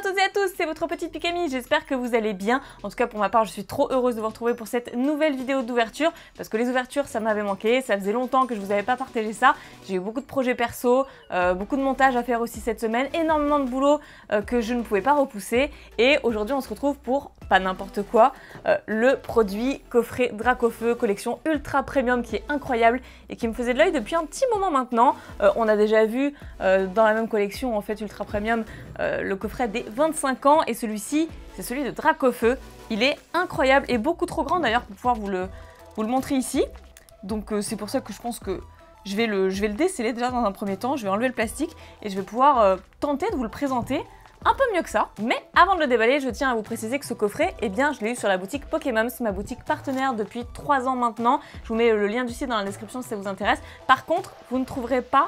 toutes et à tous, c'est votre petite Pikami, j'espère que vous allez bien. En tout cas pour ma part je suis trop heureuse de vous retrouver pour cette nouvelle vidéo d'ouverture. Parce que les ouvertures ça m'avait manqué, ça faisait longtemps que je vous avais pas partagé ça. J'ai eu beaucoup de projets perso, beaucoup de montage à faire aussi cette semaine, énormément de boulot que je ne pouvais pas repousser. Et aujourd'hui on se retrouve pour, pas n'importe quoi, le produit coffret Dracofeu collection ultra premium qui est incroyable et qui me faisait de l'œil depuis un petit moment maintenant. On a déjà vu dans la même collection en fait ultra premium le coffret des 25 ans et celui-ci c'est celui de Dracofeu. Il est incroyable et beaucoup trop grand d'ailleurs pour pouvoir vous le montrer ici. Donc c'est pour ça que je pense que je vais le déceler déjà dans un premier temps. Je vais enlever le plastique et je vais pouvoir tenter de vous le présenter un peu mieux que ça. Mais avant de le déballer, je tiens à vous préciser que ce coffret, eh bien, je l'ai eu sur la boutique Pokémon. C'est ma boutique partenaire depuis 3 ans maintenant. Je vous mets le lien du site dans la description si ça vous intéresse. Par contre, vous ne trouverez pas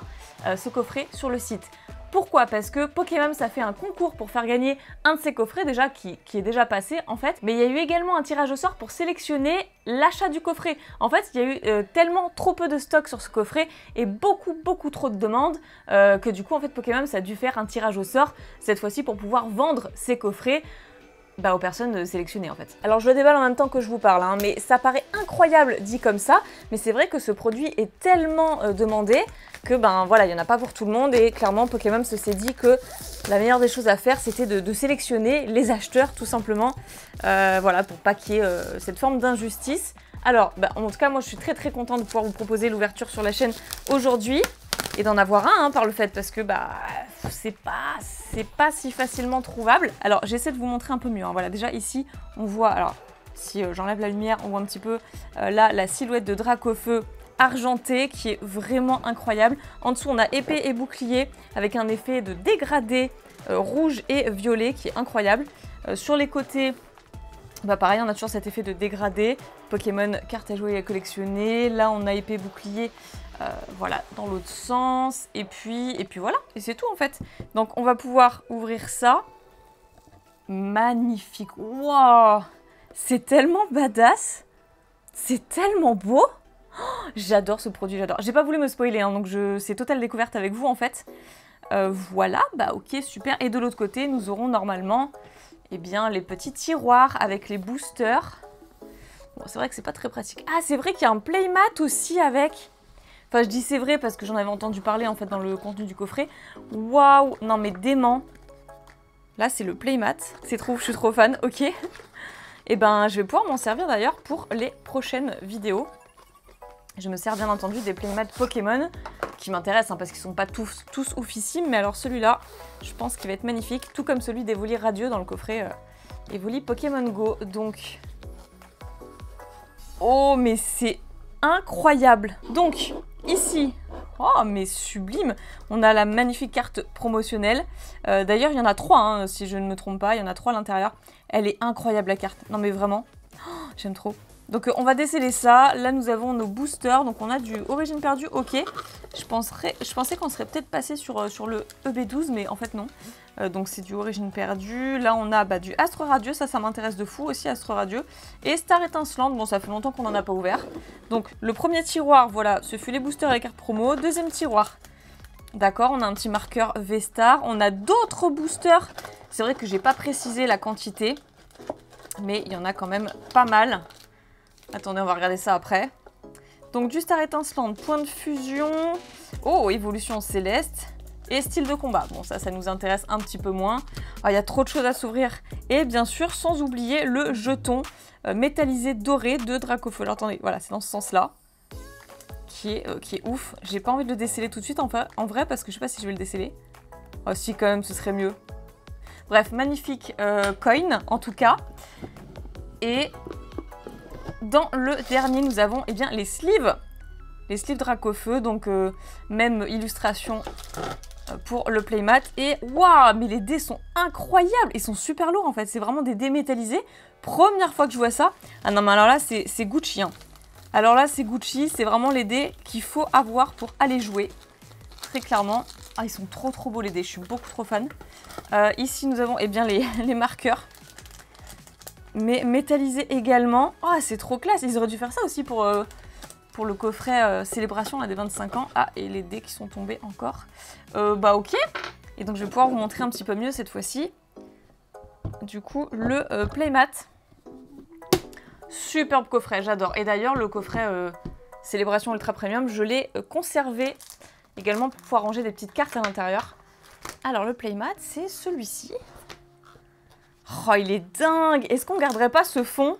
ce coffret sur le site. Pourquoi? Parce que Pokémon a fait un concours pour faire gagner un de ces coffrets déjà qui est déjà passé en fait. Mais il y a eu également un tirage au sort pour sélectionner l'achat du coffret. En fait, il y a eu tellement trop peu de stock sur ce coffret et beaucoup trop de demandes que du coup en fait Pokémon a dû faire un tirage au sort cette fois-ci pour pouvoir vendre ces coffrets aux personnes sélectionnées en fait. Alors je le déballe en même temps que je vous parle, hein, mais ça paraît incroyable dit comme ça, mais c'est vrai que ce produit est tellement demandé que voilà, il n'y en a pas pour tout le monde et clairement Pokémon s'est dit que la meilleure des choses à faire c'était de sélectionner les acheteurs tout simplement, voilà, pour pas qu'il y ait cette forme d'injustice. Alors en tout cas moi je suis très contente de pouvoir vous proposer l'ouverture sur la chaîne aujourd'hui et d'en avoir un hein, par le fait parce que c'est pas si facilement trouvable. Alors j'essaie de vous montrer un peu mieux, hein. Voilà, déjà ici on voit, alors si j'enlève la lumière on voit un petit peu là la silhouette de Dracofeu argenté qui est vraiment incroyable. En dessous on a épée et bouclier avec un effet de dégradé rouge et violet qui est incroyable. Sur les côtés pareil, on a toujours cet effet de dégradé. Pokémon, carte à jouer et à collectionner. Là on a épée bouclier voilà, dans l'autre sens. Et puis voilà, et c'est tout en fait. Donc on va pouvoir ouvrir ça. Magnifique. Waouh, c'est tellement badass. C'est tellement beau. Oh, j'adore ce produit, j'adore. J'ai pas voulu me spoiler, hein, donc c'est totale découverte avec vous en fait. Voilà, ok, super. Et de l'autre côté, nous aurons normalement les petits tiroirs avec les boosters. Bon, c'est vrai que c'est pas très pratique. Ah, c'est vrai qu'il y a un playmat aussi avec. Enfin, je dis c'est vrai parce que j'en avais entendu parler en fait dans le contenu du coffret. Waouh, non mais dément. Là, c'est le playmat. C'est trop, je suis trop fan, ok. Et je vais pouvoir m'en servir d'ailleurs pour les prochaines vidéos. Je me sers bien entendu des playmats Pokémon qui m'intéressent hein, parce qu'ils sont pas tous oufissimes. Mais alors celui-là, je pense qu'il va être magnifique. Tout comme celui d'Evoli Radieux dans le coffret Evoli Pokémon Go. Donc, oh mais c'est incroyable. Donc, ici, oh mais sublime, on a la magnifique carte promotionnelle. D'ailleurs, il y en a 3, hein, si je ne me trompe pas. Il y en a 3 à l'intérieur. Elle est incroyable la carte. Non mais vraiment, oh, j'aime trop. Donc on va déceler ça. Là nous avons nos boosters. Donc on a du Origine perdue, ok. Je pensais qu'on serait peut-être passé sur le EB12, mais en fait non. Donc c'est du Origine perdue. Là on a du Astre Radieux, ça m'intéresse de fou aussi, Astre Radieux. Et Star Étincelante, bon ça fait longtemps qu'on n'en a pas ouvert. Donc le premier tiroir, voilà, ce fut les boosters et les cartes promo. Deuxième tiroir, d'accord, on a un petit marqueur V-Star. On a d'autres boosters. C'est vrai que j'ai pas précisé la quantité, mais il y en a quand même pas mal. Attendez, on va regarder ça après. Donc du Star Étincelante, point de fusion, oh, évolution céleste et style de combat. Bon, ça nous intéresse un petit peu moins. Il y a trop de choses à s'ouvrir. Et bien sûr, sans oublier le jeton métallisé doré de Dracofeu. Alors attendez, voilà, c'est dans ce sens-là. Qui est ouf. J'ai pas envie de le déceler tout de suite en vrai, parce que je sais pas si je vais le déceler. Oh si, quand même, ce serait mieux. Bref, magnifique coin, en tout cas. Et dans le dernier, nous avons les sleeves. Les sleeves Dracofeu, donc même illustration pour le playmat. Et waouh, mais les dés sont incroyables. Ils sont super lourds en fait. C'est vraiment des dés métallisés. Première fois que je vois ça. Ah non, mais alors là, c'est Gucci. Hein. Alors là, c'est Gucci. C'est vraiment les dés qu'il faut avoir pour aller jouer. Très clairement. Ah, ils sont trop beaux les dés. Je suis beaucoup trop fan. Ici, nous avons les marqueurs. Mais métallisés également. Oh, c'est trop classe. Ils auraient dû faire ça aussi pour le coffret célébration là, des 25 ans. Ah, et les dés qui sont tombés encore. Ok. Et donc, je vais pouvoir vous montrer un petit peu mieux cette fois-ci. du coup le playmat. Superbe coffret, j'adore. Et d'ailleurs le coffret Célébration Ultra Premium, je l'ai conservé également pour pouvoir ranger des petites cartes à l'intérieur. Alors le playmat, c'est celui-ci. Oh, il est dingue! Est-ce qu'on garderait pas ce fond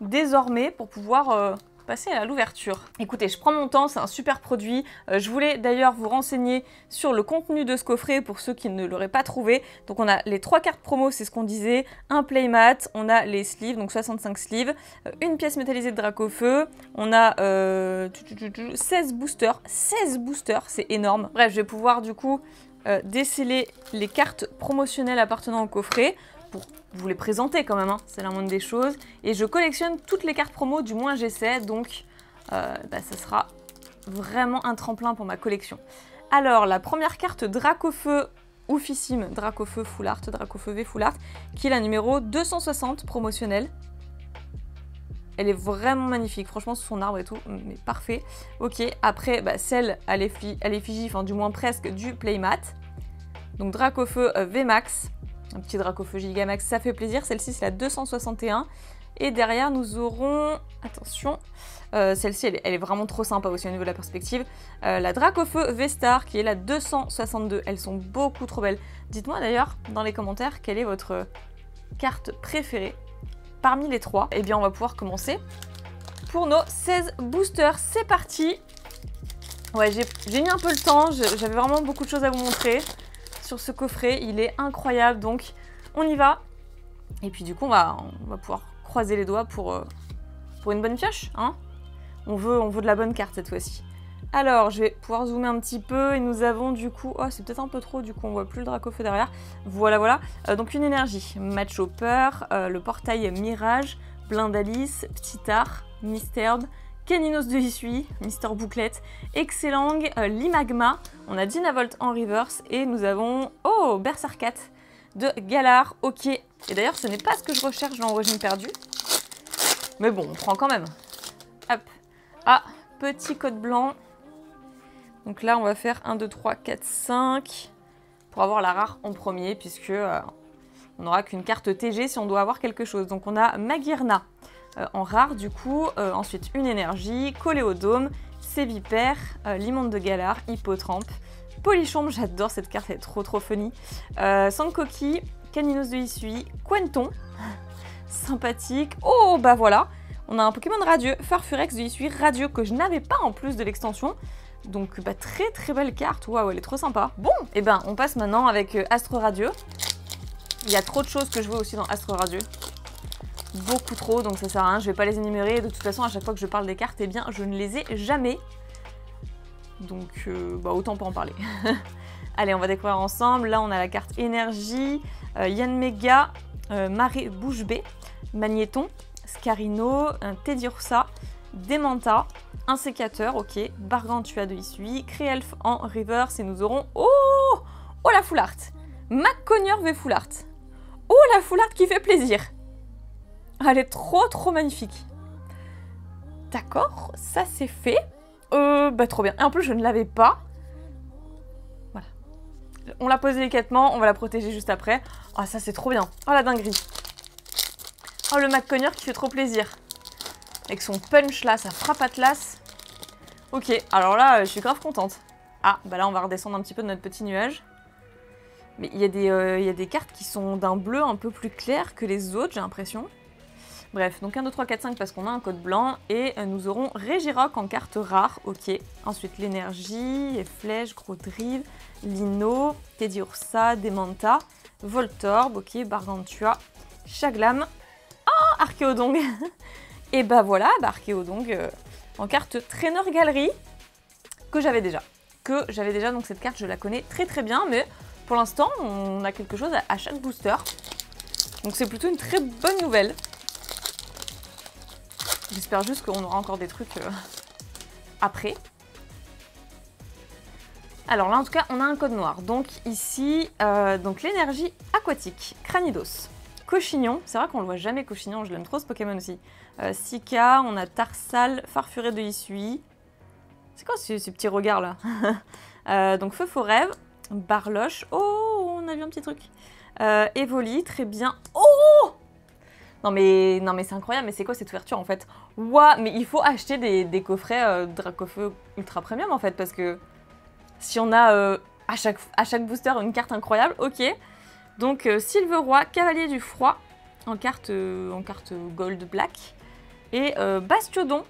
désormais pour pouvoir passer à l'ouverture? Écoutez, je prends mon temps, c'est un super produit. Je voulais d'ailleurs vous renseigner sur le contenu de ce coffret pour ceux qui ne l'auraient pas trouvé. Donc on a les 3 cartes promo, c'est ce qu'on disait, un playmat, on a les sleeves, donc 65 sleeves, une pièce métallisée de Dracofeu, on a 16 boosters. 16 boosters, c'est énorme. Bref, je vais pouvoir du coup déceler les cartes promotionnelles appartenant au coffret pour vous les présenter quand même, hein. C'est la moindre des choses. Et je collectionne toutes les cartes promo, du moins j'essaie, donc ça sera vraiment un tremplin pour ma collection. Alors, la première carte Dracofeu oufissime, Dracofeu Full Art, Dracofeu V Full Art, qui est la numéro 260 promotionnelle. Elle est vraiment magnifique, franchement, sur son arbre et tout, mais parfait. Ok, après, celle à l'effigie, enfin du moins presque, du playmat. Donc Dracofeu VMAX. Un petit Dracofeu Gigamax, ça fait plaisir. Celle-ci, c'est la 261. Et derrière, nous aurons... Attention, celle-ci, elle est vraiment trop sympa aussi au niveau de la perspective. La Dracofeu V-Star, qui est la 262. Elles sont beaucoup trop belles. Dites-moi d'ailleurs, dans les commentaires, quelle est votre carte préférée parmi les 3. Eh bien, on va pouvoir commencer pour nos 16 boosters. C'est parti! Ouais, j'ai mis un peu le temps. J'avais vraiment beaucoup de choses à vous montrer sur ce coffret, il est incroyable, donc on y va. Et puis du coup, on va pouvoir croiser les doigts pour une bonne pioche, hein. On veut de la bonne carte cette fois-ci. Alors, je vais pouvoir zoomer un petit peu et nous avons du coup... Oh, c'est peut-être un peu trop, du coup, on voit plus le Dracofeu derrière. Voilà, voilà. Donc une énergie. Match Hopper, le portail Mirage, Blindalice, Petit Art, Misterbe, Caninos de Issui, Mister Bouclette, Excellang, Limagma, on a Dynavolt en reverse et nous avons, oh, Berserkat de Galar, ok. Et d'ailleurs, ce n'est pas ce que je recherche dans Origine perdue, mais bon, on prend quand même. Hop, ah, petit code blanc. Donc là, on va faire 1, 2, 3, 4, 5 pour avoir la rare en premier, puisque on n'aura qu'une carte TG si on doit avoir quelque chose. Donc on a Magirna. En rare du coup, ensuite une énergie, Coléodome, Sévipère, Limonde de Galar, Hippotrampe, Polichombe, j'adore cette carte, elle est trop funny, Sankoki, Caninos de Issui, Quenton, sympathique, oh bah voilà, on a un Pokémon radieux, Farfurex de Issui, radieux, que je n'avais pas en plus de l'extension, donc très belle carte, waouh, elle est trop sympa. Bon, et ben on passe maintenant avec Astre Radieux, il y a trop de choses que je veux aussi dans Astre Radieux. Beaucoup trop, donc ça sert à rien, je vais pas les énumérer. De toute façon, à chaque fois que je parle des cartes, eh bien, je ne les ai jamais. Donc, autant pas en parler. Allez, on va découvrir ensemble. Là, on a la carte énergie, Yanmega, Marée Bouche Bée, Magnéton, Scarino, Teddiursa, Demanta, un sécateur, ok, Bargantua de Issui, Créelf en reverse, et nous aurons... Oh la Full Art, McConnor V Full Art. Oh, la Full Art qui fait plaisir. Elle est trop magnifique. D'accord, ça c'est fait. Trop bien. Et en plus, je ne l'avais pas. Voilà. On la pose délicatement, on va la protéger juste après. Ah, ça c'est trop bien. Oh, la dinguerie. Oh, le McConnor qui fait trop plaisir. Avec son punch là, sa frappe atlas. Ok, alors là, je suis grave contente. Ah, bah là, on va redescendre un petit peu de notre petit nuage. Mais il y a des cartes qui sont d'un bleu un peu plus clair que les autres, j'ai l'impression. Bref, donc 1, 2, 3, 4, 5 parce qu'on a un code blanc. Et nous aurons Regirock en carte rare, ok. Ensuite l'énergie, les flèches, Gros Drive, Lino, Teddiursa, Demanta, Voltorb, ok, Bargantua, Chaglam, oh, Archéodong. Et bah voilà, Archéodong en carte Trainer Galerie que j'avais déjà. Donc cette carte, je la connais très bien, mais pour l'instant, on a quelque chose à chaque booster. Donc c'est plutôt une très bonne nouvelle. J'espère juste qu'on aura encore des trucs après. Alors là, en tout cas, on a un code noir. Donc ici, donc l'énergie aquatique, Cranidos, Cochignon. C'est vrai qu'on le voit jamais, Cochignon, je l'aime trop ce Pokémon aussi. Sika, on a Tarsal, Farfuré de Issui. C'est quoi ce petit regard là? Donc Feu Faux Rêve, Barloche. Oh, on a vu un petit truc. Evoli, très bien. Oh! Non mais c'est incroyable, mais c'est quoi cette ouverture en fait? Ouah, mais il faut acheter des coffrets Dracofeu Ultra Premium en fait, parce que si on a à chaque booster une carte incroyable, ok. Donc Silveroi, Cavalier du Froid, en carte Gold Black, et Bastiodon,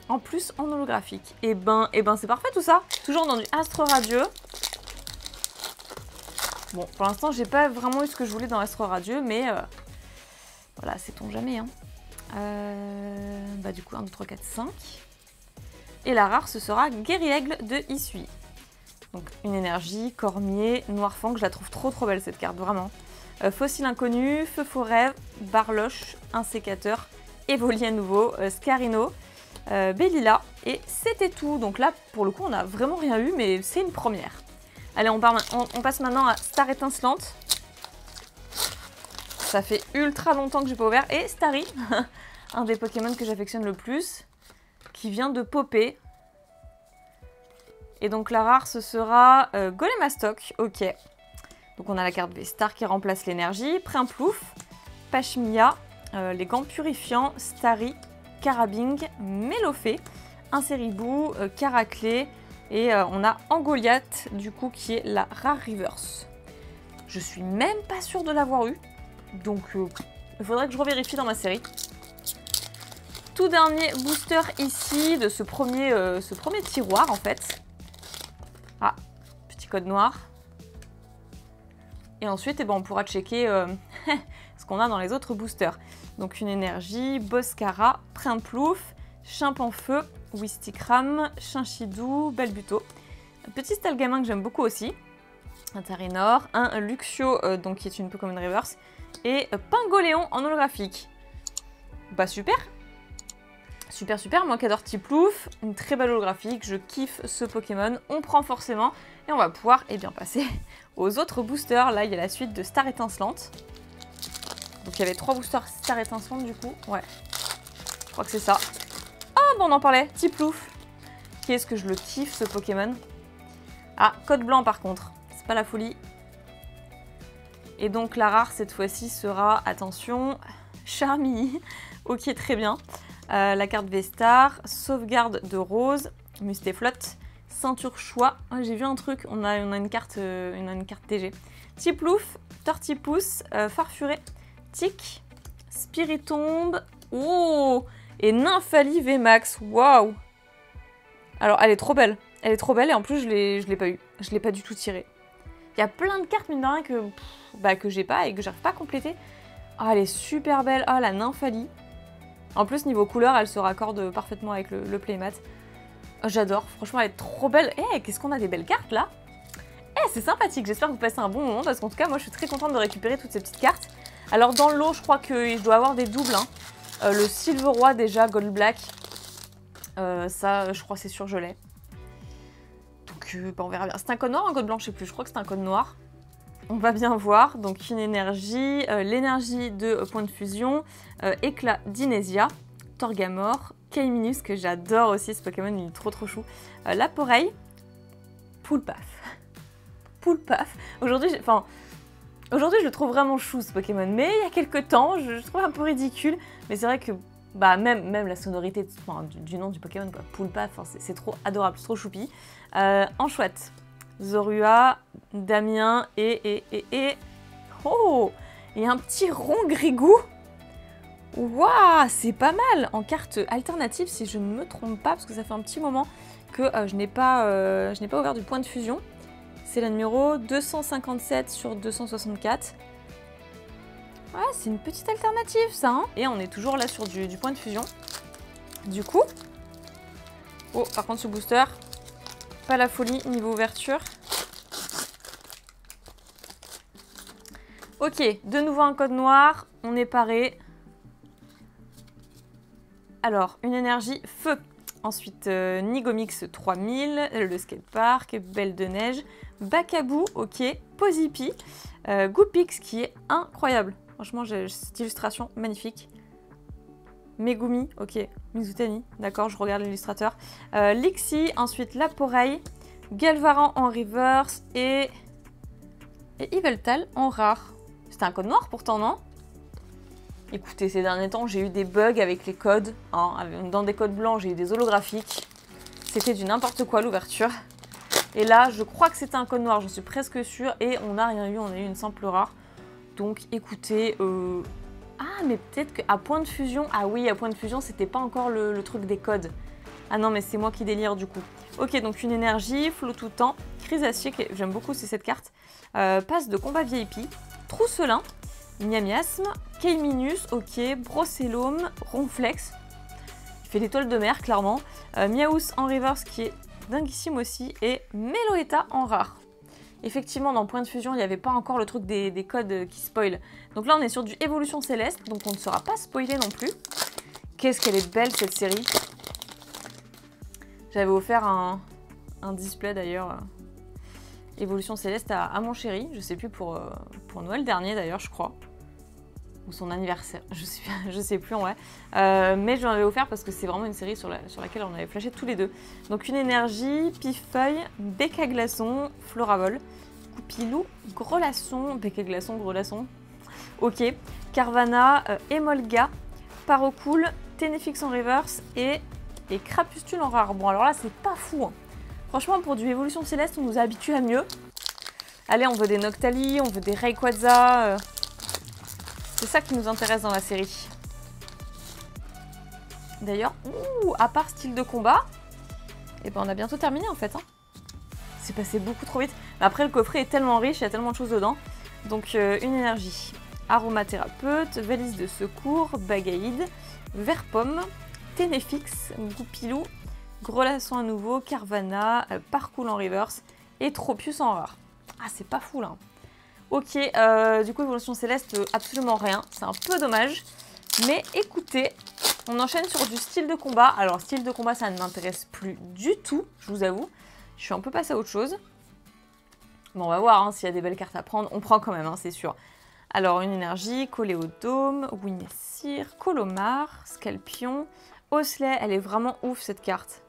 en plus en holographique. Et ben c'est parfait tout ça. Toujours dans du Astre Radieux. Bon, pour l'instant, j'ai pas vraiment eu ce que je voulais dans Astre Radieux, mais voilà, sait-on jamais. Hein. Bah du coup, 1, 2, 3, 4, 5. Et la rare, ce sera Guerriègle de Issui. Donc une énergie, Cormier, Noirfang, je la trouve trop belle cette carte, vraiment. Fossile inconnu, Feu Forêt, Barloche, un sécateur, Evoli à nouveau, Scarino, Bellila, et c'était tout. Donc là, pour le coup, on n'a vraiment rien eu, mais c'est une première. Allez, on passe maintenant à Star Étincelante. Ça fait ultra longtemps que j'ai pas ouvert. Et Starry, un des Pokémon que j'affectionne le plus, qui vient de popper. Et donc la rare, ce sera Golemastoc, ok. Donc on a la carte V-Star qui remplace l'énergie, Primplouf, Pachmia, les gants purifiants, Starry, Carabing, Mélofée, Inseribou, Caraclé, et on a Angoliath, du coup, qui est la rare reverse. Je suis même pas sûre de l'avoir eu, donc il faudrait que je revérifie dans ma série. Tout dernier booster ici de ce premier tiroir, en fait. Ah, petit code noir. Et ensuite, eh ben, on pourra checker ce qu'on a dans les autres boosters. Donc une énergie, Boscara, Primplouf, Chimpanfeu, Wistikram, Chinchidou, Balbuto. Un petit Stalgamin que j'aime beaucoup aussi. Un Tarinor, un Luxio, donc qui est une Pokémon Reverse. Et Pingoléon en holographique. Bah super! Super, moi qui adore Tiplouf, une très belle holographique, je kiffe ce Pokémon, on prend forcément et on va pouvoir passer aux autres boosters. Là il y a la suite de Star Étincelante. Donc il y avait 3 boosters Star Étincelante du coup, ouais, je crois que c'est ça. Ah bon on en parlait, Tiplouf, qu'est-ce que je le kiffe ce Pokémon. Ah, code blanc par contre, c'est pas la folie. Et donc la rare cette fois-ci sera, attention, Charmilly, ok très bien. La carte V-Star, sauvegarde de Rose, Mustéflotte, ceinture choix. Oh, j'ai vu un truc, on a une carte TG. Tiplouf, Tortipousse, Farfuré, Tic, Spiritombe, oh, et Nymphalie VMAX, waouh. Alors elle est trop belle et en plus je l'ai pas eu, je l'ai pas du tout tiré. Il y a plein de cartes mine de rien que j'ai pas et que j'arrive pas à compléter. Ah elle est super belle, ah la Nymphalie. En plus, niveau couleur, elle se raccorde parfaitement avec le playmat. Oh, j'adore, franchement, elle est trop belle. Eh, qu'est-ce qu'on a des belles cartes, là. Eh, c'est sympathique, j'espère que vous passez un bon moment, parce qu'en tout cas, moi, je suis très contente de récupérer toutes ces petites cartes. Alors, dans le lot, je crois que je dois avoir des doubles. Hein. Le Silveroi, déjà, Gold Black. Ça, je crois, c'est sûr, je l'ai. Donc, on verra bien. C'est un code noir ou un code blanc, je sais plus. Je crois que c'est un code noir. On va bien voir, donc une énergie, l'énergie de point de fusion, éclat d'Inésia, Torgamore, Kaiminus, que j'adore aussi, ce Pokémon, il est trop chou, Laporeille, Poulpaf. Aujourd'hui, je le trouve vraiment chou ce Pokémon, mais il y a quelques temps, je le trouve un peu ridicule, mais c'est vrai que même la sonorité du nom du Pokémon, Poulpaf, c'est trop adorable, c'est trop choupi. Enchouette. Zorua, Damien et... Oh! Et un petit Rongrigou. Waouh! C'est pas mal! En carte alternative, si je ne me trompe pas, parce que ça fait un petit moment que je n'ai pas ouvert du point de fusion. C'est la numéro 257 sur 264. Ouais, c'est une petite alternative, ça, hein. Et on est toujours là sur du point de fusion. Du coup... Oh, par contre, ce booster... Pas la folie niveau ouverture. Ok, de nouveau un code noir, on est paré. Alors, une énergie feu. Ensuite, Nigomix 3000, le skatepark, Belle de Neige, Bakabou, ok, Pozipi, Goopix qui est incroyable. Franchement, j'ai cette illustration magnifique. Megumi, ok, Mizutani, d'accord, je regarde l'illustrateur. Lixie, ensuite Laporeille, Galvaran en reverse et Yveltal en rare. C'était un code noir pourtant, non? Écoutez, ces derniers temps, j'ai eu des bugs avec les codes. Hein. Dans des codes blancs, j'ai eu des holographiques. C'était du n'importe quoi l'ouverture. Et là, je crois que c'était un code noir, j'en suis presque sûre. Et on n'a rien eu, on a eu une simple rare. Donc écoutez, ah mais peut-être qu'à point de fusion, ah oui, à point de fusion, c'était pas encore le truc des codes. Ah non, mais c'est moi qui délire du coup. Ok, donc une énergie, flot tout temps, crise acier, j'aime beaucoup c'est cette carte. Passe de combat VIP, Trousselin, Miamiasme, Keiminus, ok, Brocellum, Ronflex. Il fait l'étoile de mer, clairement. Miaus en reverse qui est dinguissime aussi. Et Meloetta en rare. Effectivement, dans Point de Fusion, il n'y avait pas encore le truc des codes qui spoil. Donc là, on est sur du Évolution Céleste, donc on ne sera pas spoilé non plus. Qu'est-ce qu'elle est belle, cette série. J'avais offert un display, d'ailleurs, Évolution Céleste à mon chéri. Je sais plus, pour Noël dernier, d'ailleurs, je crois. Ou son anniversaire, je sais plus en vrai. Mais je l'en avais offert parce que c'est vraiment une série sur laquelle on avait flashé tous les deux. Donc une énergie, Pif-Feuille, Bec à glaçon, Floravol, Coupilou, Grelasson, Bec à glaçon, Grelasson. Ok, Carvana, Emolga, Parocool, Ténéfix en reverse et Crapustule en rare. Bon alors là c'est pas fou. Hein. Franchement pour du Évolution Céleste on nous a habitués à mieux. Allez, on veut des Noctali, on veut des Rayquaza. C'est ça qui nous intéresse dans la série. D'ailleurs, à part style de combat, et ben on a bientôt terminé en fait. Hein. C'est passé beaucoup trop vite. Mais après, le coffret est tellement riche, il y a tellement de choses dedans. Donc, une énergie. Aromathérapeute, valise de secours, Bagaïde, Vert-Pomme, Ténéfix, Goupilou, Grelasson à nouveau, Carvana, Parcours en reverse et Tropius en rare. Ah, c'est pas fou là. Ok, du coup, Évolution Céleste, absolument rien. C'est un peu dommage. Mais écoutez, on enchaîne sur du style de combat. Alors, style de combat, ça ne m'intéresse plus du tout, je vous avoue. Je suis un peu passée à autre chose. Bon, on va voir hein, s'il y a des belles cartes à prendre. On prend quand même, hein, c'est sûr. Alors, une énergie, Coléodome, Winnessir, Colomar, Scalpion, Osley. Elle est vraiment ouf, cette carte.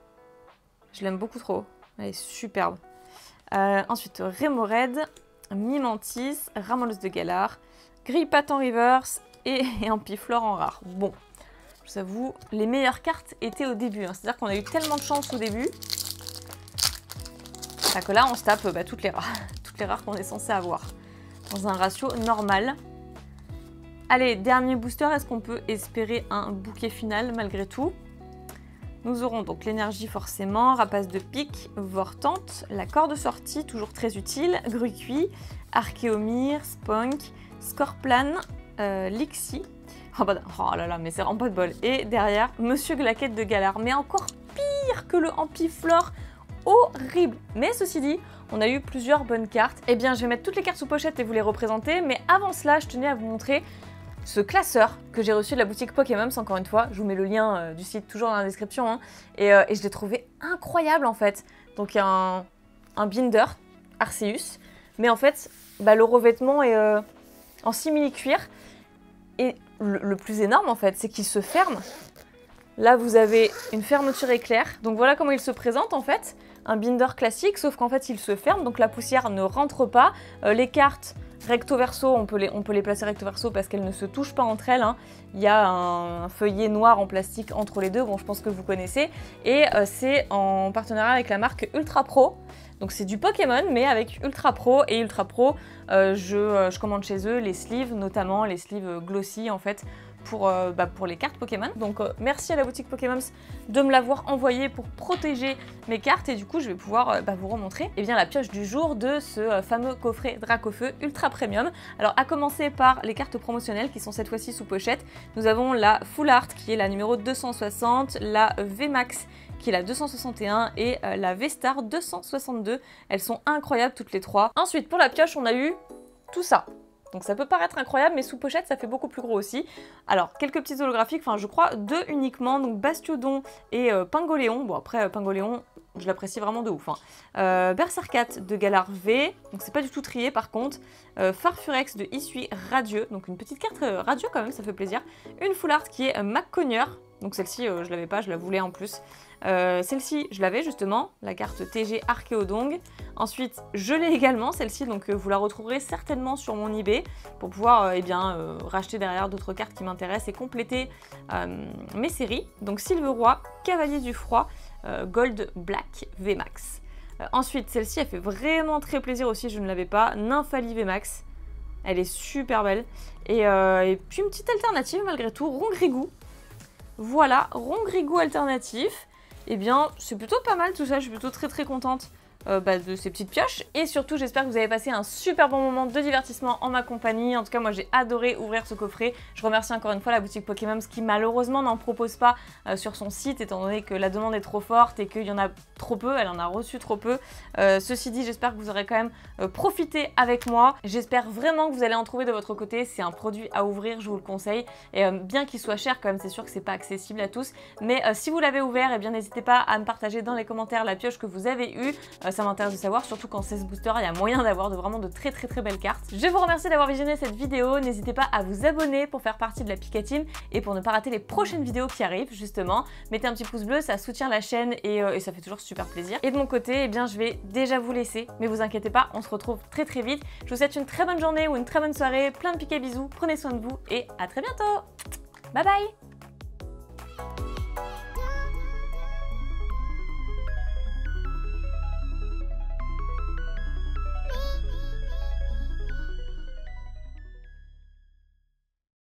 Je l'aime beaucoup trop. Elle est superbe. Ensuite, Remoraid, Mimantis, Ramolos de Galar, Grippat en reverse et un Piflore en rare. Bon, je vous avoue, les meilleures cartes étaient au début. Hein. C'est-à-dire qu'on a eu tellement de chance au début. Que là, on se tape toutes les rares. Toutes les rares qu'on est censé avoir. Dans un ratio normal. Allez, dernier booster. Est-ce qu'on peut espérer un bouquet final malgré tout? Nous aurons donc l'énergie forcément, Rapace de pique, Vortante, la corde de sortie, toujours très utile, Grucuit, Archéomir, Spunk, Scorplan, Lixie. Oh là là, mais c'est vraiment pas de bol. Et derrière, Monsieur Glaquette de Galar, mais encore pire que le Ampiflore, horrible. Mais ceci dit, on a eu plusieurs bonnes cartes. Eh bien, je vais mettre toutes les cartes sous pochette et vous les représenter, mais avant cela, je tenais à vous montrer ce classeur que j'ai reçu de la boutique Pokémon, encore une fois, je vous mets le lien du site toujours dans la description, hein, et je l'ai trouvé incroyable en fait. Donc un binder, Arceus, mais en fait, le revêtement est en simili-cuir, et le plus énorme en fait, c'est qu'il se ferme. Là, vous avez une fermeture éclair, donc voilà comment il se présente en fait, un binder classique, sauf qu'en fait, il se ferme, donc la poussière ne rentre pas, les cartes recto verso, on peut les placer recto verso parce qu'elles ne se touchent pas entre elles. Hein. Il y a un feuillet noir en plastique entre les deux, bon je pense que vous connaissez. Et c'est en partenariat avec la marque Ultra Pro. Donc c'est du Pokémon mais avec Ultra Pro. Et Ultra Pro, je commande chez eux les sleeves, notamment les sleeves glossy en fait. Pour les cartes Pokémon. Donc merci à la boutique Pokémon de me l'avoir envoyé pour protéger mes cartes et du coup je vais pouvoir vous remontrer la pioche du jour de ce fameux coffret Dracofeu Ultra Premium. Alors à commencer par les cartes promotionnelles qui sont cette fois-ci sous pochette. Nous avons la Full Art qui est la numéro 260, la VMAX qui est la 261 et la V-Star 262. Elles sont incroyables toutes les trois. Ensuite pour la pioche on a eu tout ça. Donc ça peut paraître incroyable, mais sous pochette, ça fait beaucoup plus gros aussi. Alors, quelques petits holographiques, enfin je crois 2 uniquement, donc Bastiodon et Pingoléon. Bon après, Pingoléon, je l'apprécie vraiment de ouf. Hein. Berserkat de Galar V, donc c'est pas du tout trié par contre. Farfurex de Issui Radieux, donc une petite carte radieux quand même, ça fait plaisir. Une Full Art qui est McConner, Donc celle-ci, je l'avais pas, je la voulais en plus. Celle-ci, je l'avais justement, la carte TG Archéodong. Ensuite, je l'ai également, celle-ci, donc vous la retrouverez certainement sur mon eBay pour pouvoir racheter derrière d'autres cartes qui m'intéressent et compléter mes séries. Donc Sylve Roi, Cavalier du Froid, Gold Black VMAX. Ensuite, celle-ci, elle fait vraiment très plaisir aussi, je ne l'avais pas, Nymphalie VMAX. Elle est super belle. Et puis une petite alternative malgré tout, Rongrigou. Voilà, Rongrigou alternatif. Eh bien, c'est plutôt pas mal tout ça, je suis plutôt très contente de ces petites pioches. Et surtout, j'espère que vous avez passé un super bon moment de divertissement en ma compagnie. En tout cas, moi, j'ai adoré ouvrir ce coffret. Je remercie encore une fois la boutique Pokémon qui malheureusement n'en propose pas sur son site, étant donné que la demande est trop forte et qu'il y en a trop peu, elle en a reçu trop peu. Ceci dit, j'espère que vous aurez quand même profité avec moi. J'espère vraiment que vous allez en trouver de votre côté. C'est un produit à ouvrir, je vous le conseille. Et bien qu'il soit cher quand même, c'est sûr que c'est pas accessible à tous. Mais si vous l'avez ouvert, eh bien n'hésitez pas à me partager dans les commentaires la pioche que vous avez eue. Ça m'intéresse de savoir, surtout qu'en 16 boosters, il y a moyen d'avoir vraiment de très belles cartes. Je vous remercie d'avoir visionné cette vidéo. N'hésitez pas à vous abonner pour faire partie de la Pika Team et pour ne pas rater les prochaines vidéos qui arrivent, justement. Mettez un petit pouce bleu, ça soutient la chaîne et ça fait toujours super plaisir. Et de mon côté, eh bien, je vais déjà vous laisser, mais vous inquiétez pas, on se retrouve très vite. Je vous souhaite une très bonne journée ou une très bonne soirée, plein de piquets bisous, prenez soin de vous et à très bientôt. Bye bye.